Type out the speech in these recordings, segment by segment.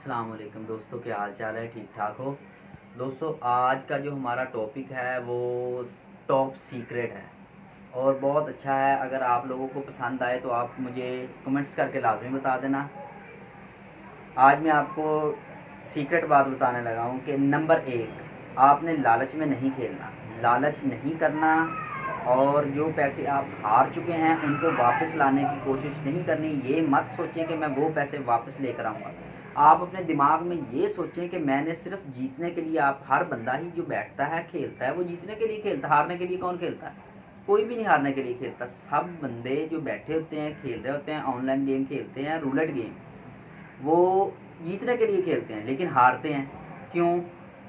अस्सलाम वालेकुम दोस्तों, क्या हाल चाल है? ठीक ठाक हो दोस्तों? आज का जो हमारा टॉपिक है वो टॉप सीक्रेट है और बहुत अच्छा है। अगर आप लोगों को पसंद आए तो आप मुझे कमेंट्स करके लाजमी बता देना। आज मैं आपको सीक्रेट बात बताने लगा हूँ कि नंबर एक, आपने लालच में नहीं खेलना, लालच नहीं करना और जो पैसे आप हार चुके हैं उनको वापस लाने की कोशिश नहीं करनी। ये मत सोचें कि मैं वो पैसे वापस लेकर आऊँगा। आप अपने दिमाग में ये सोचें कि मैंने सिर्फ जीतने के लिए, आप हर बंदा ही जो बैठता है खेलता है वो जीतने के लिए खेलता है। हारने के लिए कौन खेलता है? कोई भी नहीं हारने के लिए खेलता। सब बंदे जो बैठे होते हैं खेल रहे होते हैं, ऑनलाइन गेम खेलते हैं, रूलेट गेम, वो जीतने के लिए खेलते हैं लेकिन हारते हैं। क्यों?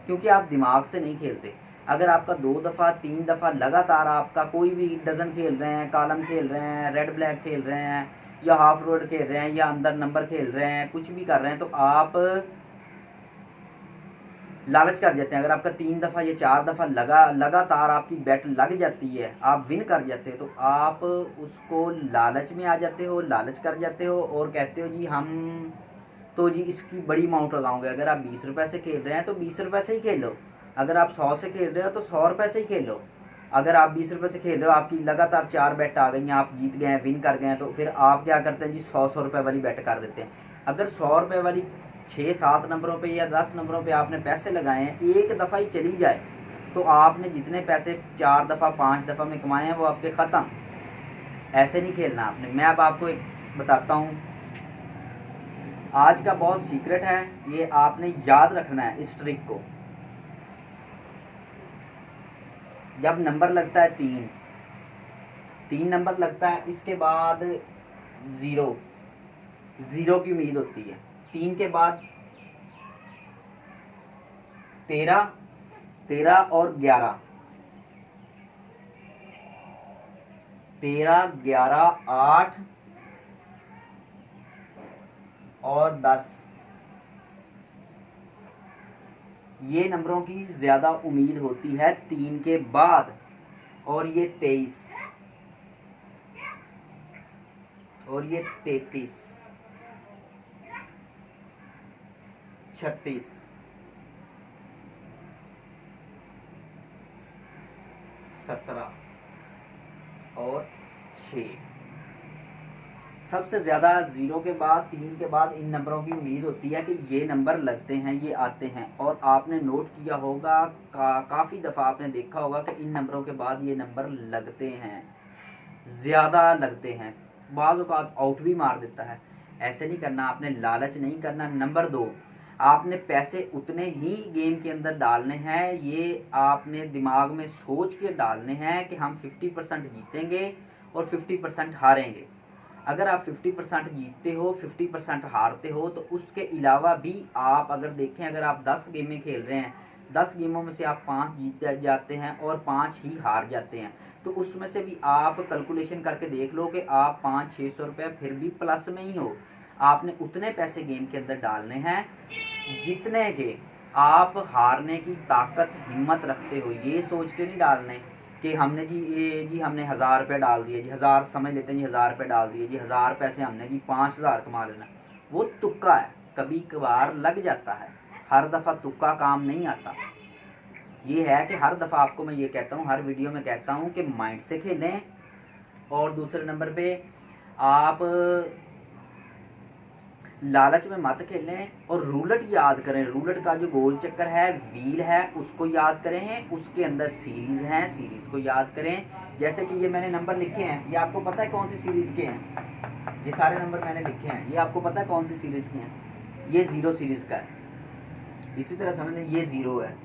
क्योंकि आप दिमाग से नहीं खेलते। अगर आपका 2 दफ़ा 3 दफ़ा लगातार आपका कोई भी डजन खेल रहे हैं, कॉलम खेल रहे हैं, रेड ब्लैक खेल रहे हैं या हाफ रोड खेल रहे हैं या अंदर नंबर खेल रहे हैं, कुछ भी कर रहे हैं, तो आप लालच कर जाते हैं। अगर आपका 3 दफ़ा या 4 दफ़ा लगातार आपकी बेट लग जाती है, आप विन कर जाते हो, तो आप उसको लालच में आ जाते हो, लालच कर जाते हो और कहते हो जी हम तो जी इसकी बड़ी अमाउंट लगाऊंगे। अगर आप 20 रुपए से खेल रहे हैं तो 20 रुपए से ही खेलो। अगर आप 100 से खेल रहे हो तो 100 रुपए से ही खेलो। अगर आप 20 रुपए से खेल रहे हो, आपकी लगातार 4 बेट आ गई हैं, आप जीत गए हैं, विन कर गए हैं, तो फिर आप क्या करते हैं जी, 100 100 रुपए वाली बेट कर देते हैं। अगर 100 रुपए वाली 6 7 नंबरों पे या 10 नंबरों पे आपने पैसे लगाए हैं, एक दफ़ा ही चली जाए तो आपने जितने पैसे 4 दफ़ा 5 दफ़ा में कमाए हैं वो आपके ख़त्म। ऐसे नहीं खेलना आपने। मैं अब आपको एक बताता हूँ, आज का बहुत सीक्रेट है, ये आपने याद रखना है इस ट्रिक को। जब नंबर लगता है 3 नंबर लगता है, इसके बाद ज़ीरो, ज़ीरो की उम्मीद होती है। 3 के बाद 13, 13 और 11, 13 11 8 और 10, ये नंबरों की ज़्यादा उम्मीद होती है 3 के बाद। और ये 23 और ये 33, 36, 17 और 6। सबसे ज़्यादा 0 के बाद 3 के बाद इन नंबरों की उम्मीद होती है कि ये नंबर लगते हैं, ये आते हैं। और आपने नोट किया होगा, काफ़ी दफ़ा आपने देखा होगा कि इन नंबरों के बाद ये नंबर लगते हैं, ज़्यादा लगते हैं, बाज़ औक़ात आउट भी मार देता है। ऐसे नहीं करना, आपने लालच नहीं करना। नंबर 2, आपने पैसे उतने ही गेम के अंदर डालने हैं, ये आपने दिमाग में सोच के डालने हैं कि हम 50% जीतेंगे और 50% हारेंगे। अगर आप 50% जीतते हो, 50% हारते हो, तो उसके अलावा भी आप अगर देखें, अगर आप 10 गेमें खेल रहे हैं, 10 गेमों में से आप 5 जीत जाते हैं और 5 ही हार जाते हैं, तो उसमें से भी आप कैलकुलेशन करके देख लो कि आप 500-600 रुपये फिर भी प्लस में ही हो। आपने उतने पैसे गेम के अंदर डालने हैं जितने के आप हारने की ताकत हिम्मत रखते हो। ये सोच के नहीं डालने कि हमने जी ये जी हमने 1000 रुपये डाल दिए जी, 1000 समझ लेते हैं जी, 1000 रुपये डाल दिए जी, 1000 पैसे हमने जी 5000 कमा लेना। वो तुक्का है, कभी कभार लग जाता है, हर दफ़ा तुक्का काम नहीं आता। ये है कि हर दफ़ा आपको मैं ये कहता हूँ, हर वीडियो में कहता हूँ कि माइंड से खेलें। और दूसरे नंबर पे आप लालच में मत खेलें और रूलेट याद करें। रूलेट का जो गोल चक्कर है, व्हील है, उसको याद करें। उसके अंदर सीरीज हैं, सीरीज को याद करें। जैसे कि ये मैंने नंबर लिखे हैं, ये आपको पता है कौन सी सीरीज के हैं? ये सारे नंबर मैंने लिखे हैं, ये आपको पता है कौन सी सीरीज के हैं? ये 0 सीरीज का है। इसी तरह समझ लें, ये 0 है,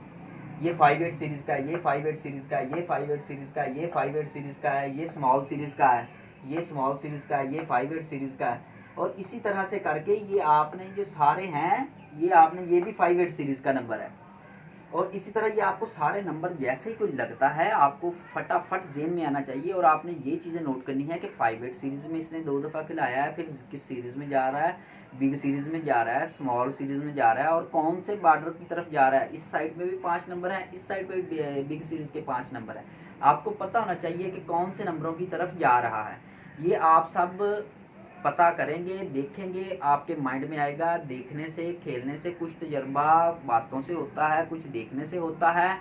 ये 5-8 सीरीज का है, ये 5-8 सीरीज का है, ये 5-8 सीरीज का है, ये 5-8 सीरीज का है, ये स्मॉल सीरीज का है, ये स्मॉल सीरीज का है, ये 5-8 सीरीज का है। और इसी तरह से करके ये आपने जो सारे हैं, ये आपने, ये भी 5-8 सीरीज का नंबर है। और इसी तरह ये आपको सारे नंबर जैसे ही कोई लगता है, आपको फटाफट जेन में आना चाहिए। और आपने ये चीज़ें नोट करनी है कि 5-8 सीरीज में इसने 2 दफ़ा खिलाया है, फिर किस सीरीज में जा रहा है, बिग सीरीज में जा रहा है, स्मॉल सीरीज में जा रहा है, और कौन से बॉर्डर की तरफ जा रहा है। इस साइड में भी 5 नंबर हैं, इस साइड पे भी बिग सीरीज के 5 नंबर हैं। आपको पता होना चाहिए कि कौन से नंबरों की तरफ जा रहा है। ये आप सब पता करेंगे, देखेंगे, आपके माइंड में आएगा। देखने से, खेलने से कुछ तजर्बा बातों से होता है, कुछ देखने से होता है,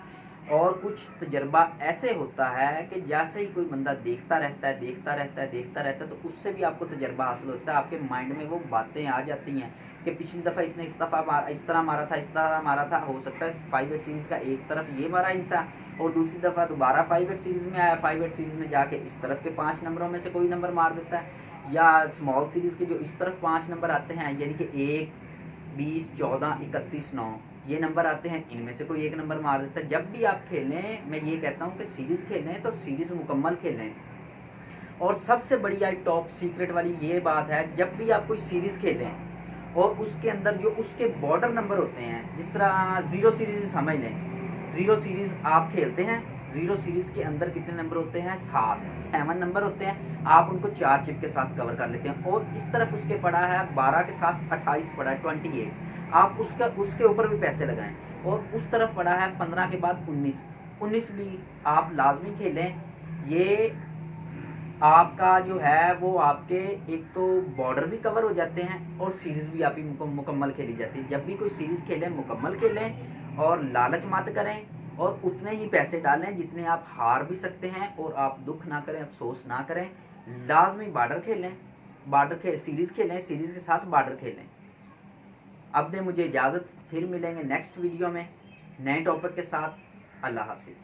और कुछ तजर्बा ऐसे होता है कि जैसे ही कोई बंदा देखता रहता है, देखता रहता है, देखता रहता है, तो उससे भी आपको तजर्बा हासिल होता है। आपके माइंड में वो बातें आ जाती हैं कि पिछली दफ़ा इसने इस तरह मारा था, इस तरह मारा था। हो सकता है 5-8 सीरीज़ का एक तरफ ये मारा इंसान, और दूसरी दफ़ा दोबारा 5-8 सीरीज़ में आया, 5-8 सीरीज़ में जाके इस तरफ के 5 नंबरों में से कोई नंबर मार देता है। या स्मॉल सीरीज़ के जो इस तरफ 5 नंबर आते हैं, यानी कि 1, 20, 14, 31, 9 ये नंबर आते हैं, इनमें से कोई एक नंबर मार देता है। जब भी आप खेलें, मैं ये कहता हूँ कि सीरीज़ खेलें तो सीरीज़ मुकम्मल खेलें। और सबसे बढ़िया टॉप सीक्रेट वाली ये बात है, जब भी आप कोई सीरीज़ खेलें और उसके अंदर जो उसके बॉर्डर नंबर होते हैं, जिस तरह 0 सीरीज़ समझ लें, 0 सीरीज़ आप खेलते हैं, 0 सीरीज़ के अंदर कितने नंबर होते हैं? 7 नंबर होते हैं। आप उनको 4 चिप के साथ कवर कर लेते हैं, और इस तरफ उसके पड़ा है 12 के साथ 28 पड़ा है, 28। आप उसके ऊपर भी पैसे लगाएं, और उस तरफ पड़ा है 15 के बाद 19 भी आप लाजमी खेलें। ये आपका जो है वो आपके एक तो बॉर्डर भी कवर हो जाते हैं, और सीरीज़ भी आपकी मुकम्मल खेली जाती है। जब भी कोई सीरीज़ खेलें, मुकम्मल खेलें, और लालच मत करें, और उतने ही पैसे डालें जितने आप हार भी सकते हैं, और आप दुख ना करें, अफसोस ना करें। लाजमी बॉर्डर खेलें, सीरीज़ खेलें, सीरीज़ के साथ बॉर्डर खेलें। अब दें मुझे इजाज़त, फिर मिलेंगे नेक्स्ट वीडियो में नए टॉपिक के साथ। अल्लाह हाफिज़।